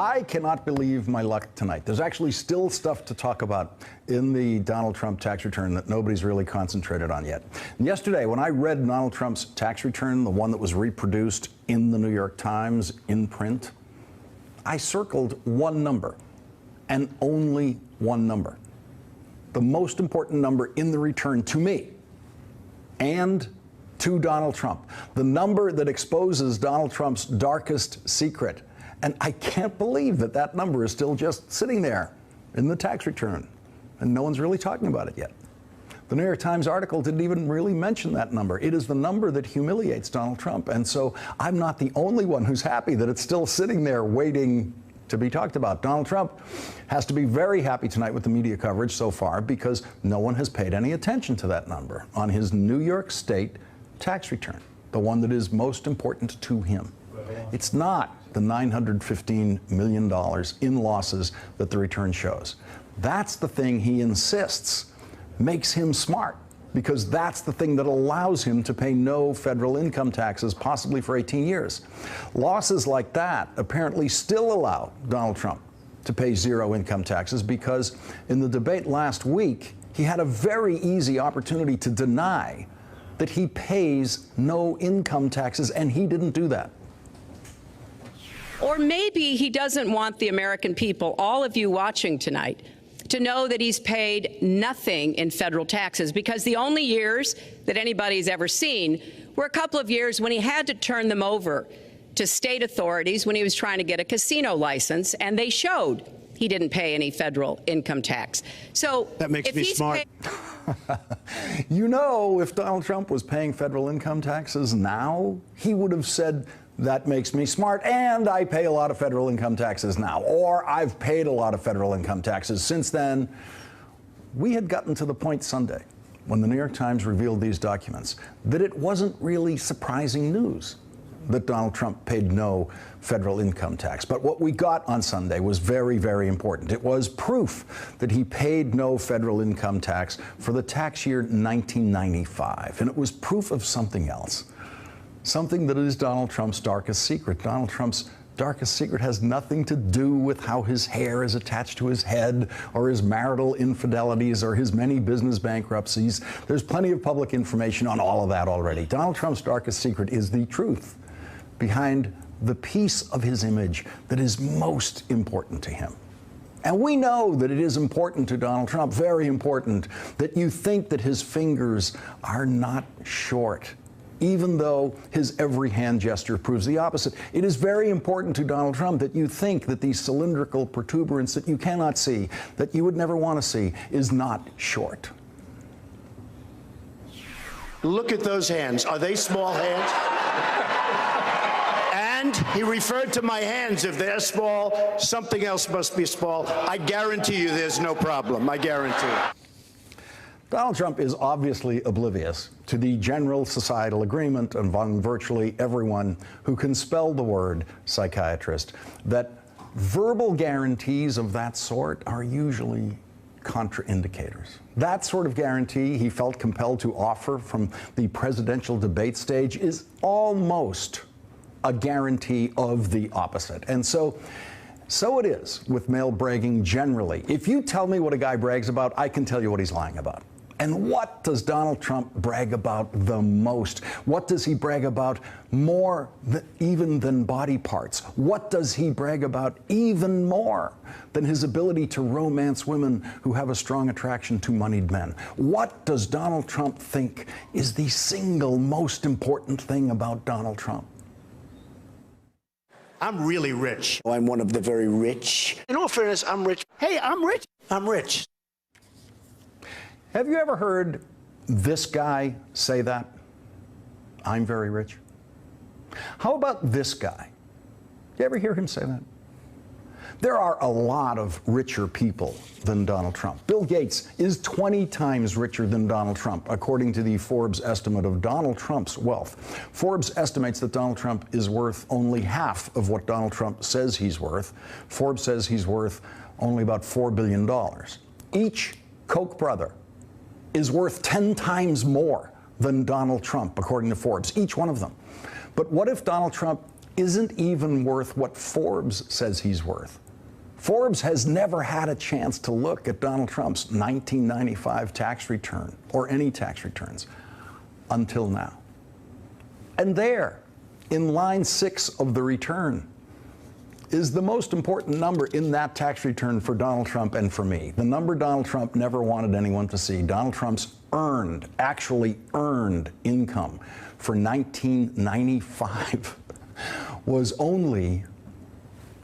I cannot believe my luck tonight. There's actually still stuff to talk about in the Donald Trump tax return that nobody's really concentrated on yet. And yesterday, when I read Donald Trump's tax return, the one that was reproduced in the New York Times in print, I circled one number, and only one number. The most important number in the return to me and to Donald Trump. The number that exposes Donald Trump's darkest secret. And I can't believe that that number is still just sitting there in the tax return, and no one's really talking about it yet. The New York Times article didn't even really mention that number. It is the number that humiliates Donald Trump. And so I'm not the only one who's happy that it's still sitting there waiting to be talked about. Donald Trump has to be very happy tonight with the media coverage so far because no one has paid any attention to that number on his New York State tax return, the one that is most important to him. It's not the $915 million in losses that the return shows. That's the thing he insists makes him smart, because that's the thing that allows him to pay no federal income taxes, possibly for 18 years. Losses like that apparently still allow Donald Trump to pay zero income taxes, because in the debate last week, he had a very easy opportunity to deny that he pays no income taxes, and he didn't do that. Or maybe he doesn't want the American people, all of you watching tonight, to know that he's paid nothing in federal taxes, because the only years that anybody's ever seen were a couple of years when he had to turn them over to state authorities when he was trying to get a casino license, and they showed he didn't pay any federal income tax. So that makes me smart. You know, if Donald Trump was paying federal income taxes now, he would have said, that makes me smart, and I pay a lot of federal income taxes now, or I've paid a lot of federal income taxes since then. We had gotten to the point Sunday, when the New York Times revealed these documents, that it wasn't really surprising news that Donald Trump paid no federal income tax. But what we got on Sunday was very, very important. It was proof that he paid no federal income tax for the tax year 1995, and it was proof of something else. Something that is Donald Trump's darkest secret. Donald Trump's darkest secret has nothing to do with how his hair is attached to his head, or his marital infidelities, or his many business bankruptcies. There's plenty of public information on all of that already. Donald Trump's darkest secret is the truth behind the piece of his image that is most important to him. And we know that it is important to Donald Trump, very important, that you think that his fingers are not short, even though his every hand gesture proves the opposite. It is very important to Donald Trump that you think that these cylindrical protuberance that you cannot see, that you would never want to see, is not short. Look at those hands. Are they small hands? And he referred to my hands. If they're small, something else must be small. I guarantee you there's no problem. I guarantee it. Donald Trump is obviously oblivious to the general societal agreement among virtually everyone who can spell the word psychiatrist, that verbal guarantees of that sort are usually contraindicators. That sort of guarantee he felt compelled to offer from the presidential debate stage is almost a guarantee of the opposite. And so it is with male bragging generally. If you tell me what a guy brags about, I can tell you what he's lying about. And what does Donald Trump brag about the most? What does he brag about more even than body parts? What does he brag about even more than his ability to romance women who have a strong attraction to moneyed men? What does Donald Trump think is the single most important thing about Donald Trump? I'm really rich. I'm one of the very rich. In all fairness, I'm rich. Hey, I'm rich. I'm rich. Have you ever heard this guy say that? I'm very rich. How about this guy? You ever hear him say that? There are a lot of richer people than Donald Trump. Bill Gates is 20 times richer than Donald Trump, according to the Forbes estimate of Donald Trump's wealth. Forbes estimates that Donald Trump is worth only half of what Donald Trump says he's worth. Forbes says he's worth only about $4 billion. Each Koch brother is worth 10 times more than Donald Trump, according to Forbes, each one of them. But what if Donald Trump isn't even worth what Forbes says he's worth. Forbes has never had a chance to look at Donald Trump's 1995 tax return or any tax returns until now. And there, in line 6 of the return, is the most important number in that tax return for Donald Trump and for me. The number Donald Trump never wanted anyone to see. Donald Trump's actually earned income for 1995 was only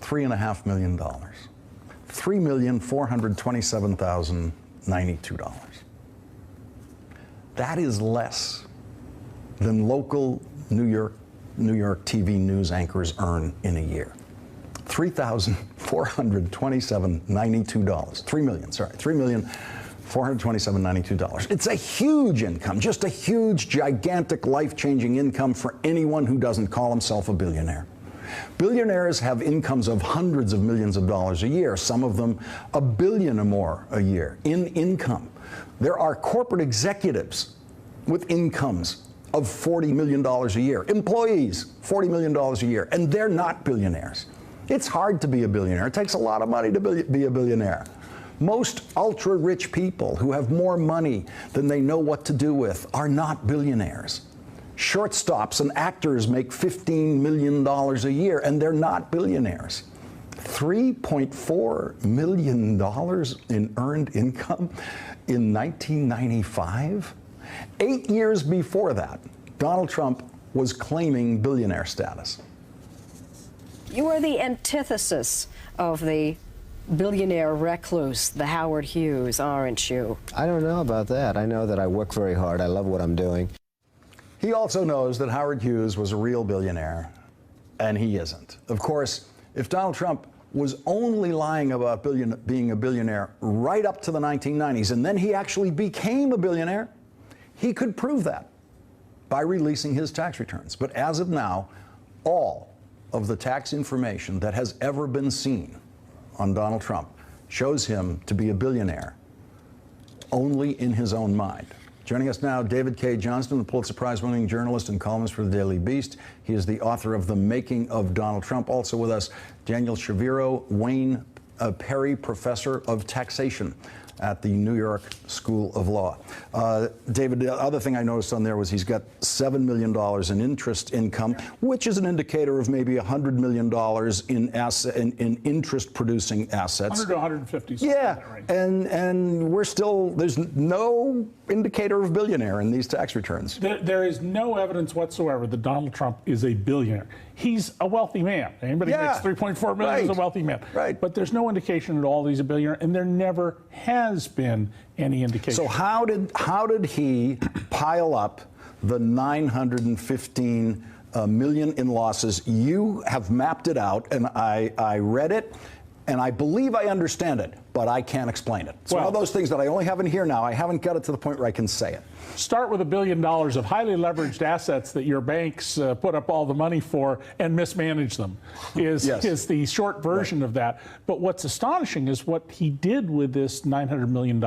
$3.5 million. $3,427,092. That is less than local New York TV news anchors earn in a year. $3,427,092. $3,427,092. It's a huge income, just a huge, gigantic, life-changing income for anyone who doesn't call himself a billionaire. Billionaires have incomes of hundreds of millions of dollars a year, some of them $1 billion or more a year in income. There are corporate executives with incomes of $40 million a year, employees $40 million a year, and they're not billionaires. It's hard to be a billionaire. It takes a lot of money to be a billionaire. Most ultra-rich people who have more money than they know what to do with are not billionaires. Shortstops and actors make $15 million a year, and they're not billionaires. $3.4 million in earned income in 1995? 8 years before that, Donald Trump was claiming billionaire status. You are the antithesis of the billionaire recluse, the Howard Hughes, aren't you? I don't know about that. I know that I work very hard. I love what I'm doing. He also knows that Howard Hughes was a real billionaire, and he isn't. Of course, if Donald Trump was only lying about being a billionaire right up to the 1990s, and then he actually became a billionaire, he could prove that by releasing his tax returns. But as of now, all of the tax information that has ever been seen on Donald Trump shows him to be a billionaire only in his own mind. Joining us now, David K. Johnston, the Pulitzer Prize-winning journalist and columnist for the Daily Beast. He is the author of The Making of Donald Trump. Also with us, Daniel Shaviro, Wayne Perry Professor of Taxation at the New York School of Law. David, the other thing I noticed on there was he's got $7 million in interest income, which is an indicator of maybe $100 million in interest-producing assets. 100 to 150. Yeah, and we're still, there's no indicator of billionaire in these tax returns. There is no evidence whatsoever that Donald Trump is a billionaire. He's a wealthy man. Anybody who makes $3.4 million is a wealthy man. Right. But there's no indication at all that he's a billionaire, and there never has been any indication. So how did he pile up the $915 million in losses? You have mapped it out, and I read it, and I believe I understand it, but I can't explain it. It's one of those things that I only have in here now. I haven't got it to the point where I can say it. Start with $1 billion of highly leveraged assets that your banks put up all the money for and mismanage them is the short version of that. But what's astonishing is what he did with this $900 million.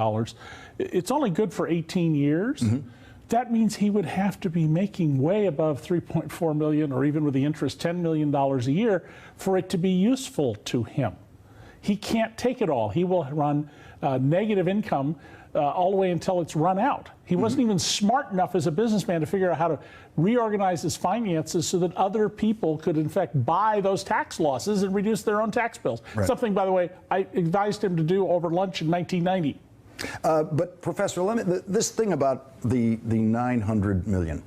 It's only good for 18 years. Mm-hmm. That means he would have to be making way above $3.4 million, or even with the interest, $10 million a year for it to be useful to him. He can't take it all. He will run negative income all the way until it's run out. He wasn't even smart enough as a businessman to figure out how to reorganize his finances so that other people could, in fact, buy those tax losses and reduce their own tax bills. Right. Something, by the way, I advised him to do over lunch in 1990. But, Professor, this thing about the $900 million,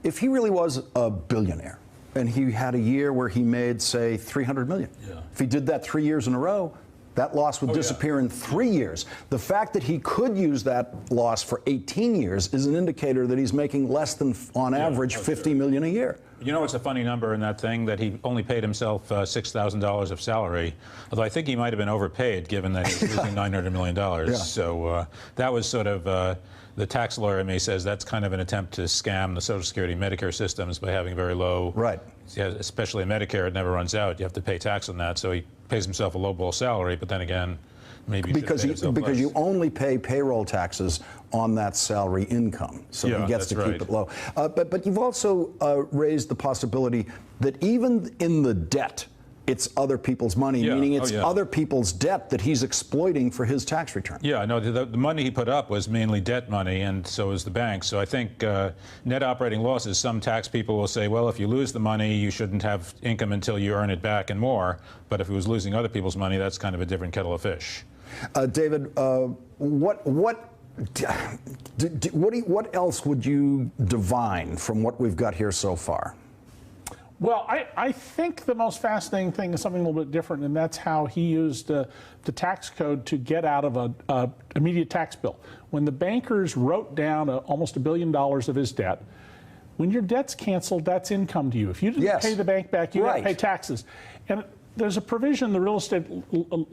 if he really was a billionaire, and he had a year where he made, say, $300 million. Yeah. If he did that 3 years in a row, that loss would disappear in 3 years. The fact that he could use that loss for 18 years is an indicator that he's making less than, on average, $50 million a year. You know what's a funny number in that thing? That he only paid himself $6,000 of salary. Although I think he might have been overpaid, given that he was losing $900 million. Yeah. So that was sort of... the tax lawyer in me says that's kind of an attempt to scam the Social Security and Medicare systems by having very low, especially in Medicare, it never runs out. You have to pay tax on that, so he pays himself a lowball salary, but then again, maybe because you only pay payroll taxes on that salary income, so he gets to keep it low. But you've also raised the possibility that even in the debt, it's other people's money, Yeah. meaning it's Oh, yeah. other people's debt that he's exploiting for his tax return. Yeah, no, the money he put up was mainly debt money, and so is the bank. So I think net operating losses, some tax people will say, well, if you lose the money, you shouldn't have income until you earn it back and more. But if he was losing other people's money, that's kind of a different kettle of fish. David, what else would you divine from what we've got here so far? Well, I think the most fascinating thing is something a little bit different, and that's how he used the tax code to get out of a immediate tax bill. When the bankers wrote down almost $1 billion of his debt, when your debt's canceled, that's income to you. If you didn't pay the bank back, you got to pay taxes. And there's a provision the real estate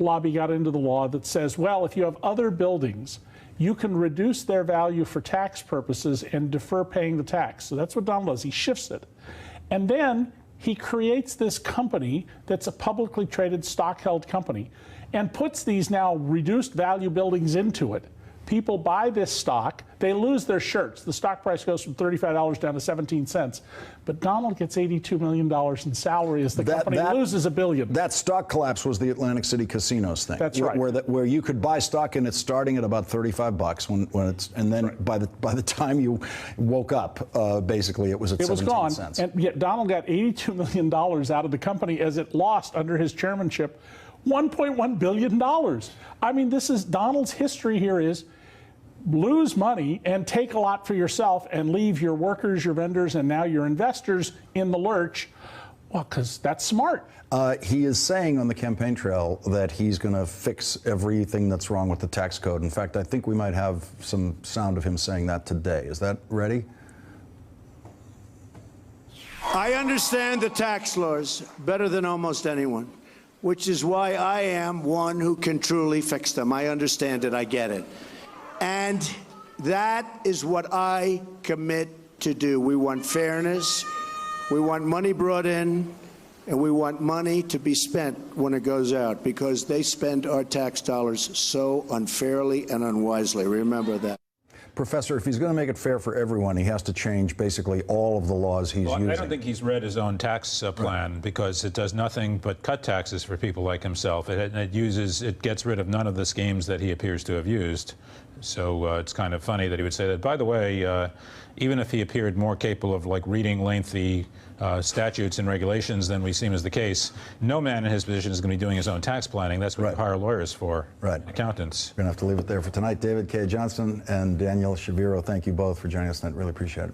lobby got into the law that says, well, if you have other buildings, you can reduce their value for tax purposes and defer paying the tax. So that's what Donald does. He shifts it. And then he creates this company that's a publicly traded stock-held company and puts these now reduced value buildings into it. People buy this stock, they lose their shirts. The stock price goes from $35 down to 17 cents. But Donald gets $82 million in salary as the company loses $1 billion. That stock collapse was the Atlantic City casinos thing. That's right. Where you could buy stock and it's starting at about $35 when it's, and then by the time you woke up, basically it was at 17 cents. And yet Donald got $82 million out of the company as it lost under his chairmanship $1.1 billion. I mean, this is Donald's history here is lose money and take a lot for yourself and leave your workers, your vendors, and now your investors in the lurch. Well, because that's smart. He is saying on the campaign trail that he's going to fix everything that's wrong with the tax code. In fact, I think we might have some sound of him saying that today. Is that ready? I understand the tax laws better than almost anyone, which is why I am one who can truly fix them. I understand it. I get it. And that is what I commit to do. We want fairness, we want money brought in, and we want money to be spent when it goes out, because they spend our tax dollars so unfairly and unwisely. Remember that. Professor, if he's going to make it fair for everyone, he has to change basically all of the laws he's using. I don't think he's read his own tax plan, because it does nothing but cut taxes for people like himself. It gets rid of none of the schemes that he appears to have used. So it's kind of funny that he would say that. By the way, even if he appeared more capable of reading lengthy statutes and regulations than we seem is the case, no man in his position is going to be doing his own tax planning. That's what you hire lawyers for, accountants. We're going to have to leave it there for tonight. David K. Johnston and Daniel Shaviro, thank you both for joining us tonight. Really appreciate it.